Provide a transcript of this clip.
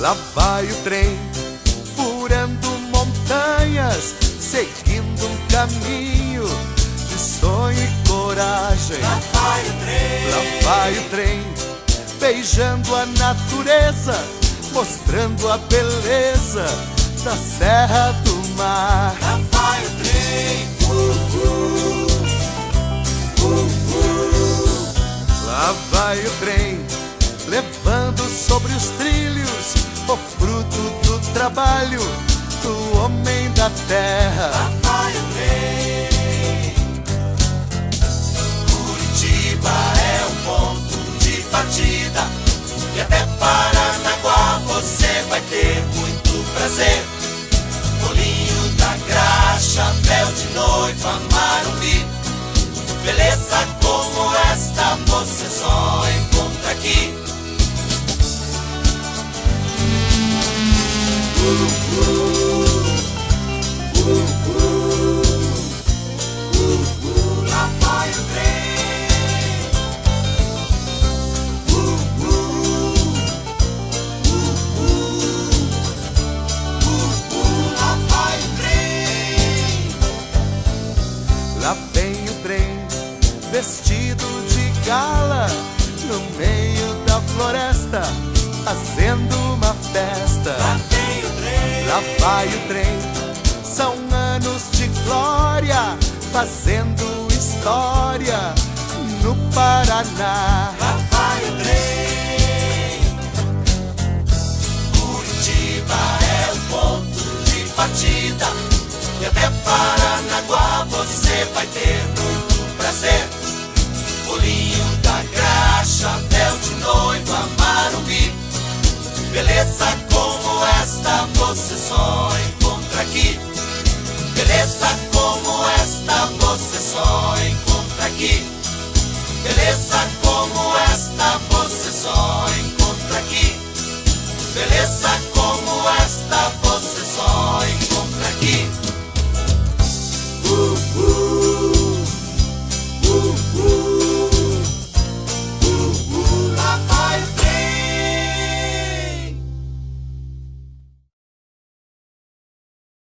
Lá vai o trem, furando montanhas, seguindo um caminho de sonho e coragem. Lá vai o trem, lá vai o trem, beijando a natureza, mostrando a beleza da Serra do Mar. Lá vai o trem, Lá vai o trem, levando sobre os trilhos o fruto do trabalho do homem da terra. Lá vai o trem. Curitiba é o ponto de partida, e até Paranaguá você vai ter muito prazer. Bolinho da graxa, véu de noiva, marumbi, beleza como esta você só encontra aqui. Lá vai o trem. Lá vai o trem. Lá vem o trem, vestido de gala, no meio da floresta, fazendo uma festa. Lá vem o trem. Lá vai o trem, são anos de glória, fazendo história no Paraná. Lá vai o trem. Curitiba é o ponto de partida, e até Paranaguá você vai ter muito prazer. Bolinho da graxa, véu de noiva, marumbi, beleza como esta você só encontra aqui. Beleza como esta você só encontra aqui. Beleza como esta você só encontra aqui. Beleza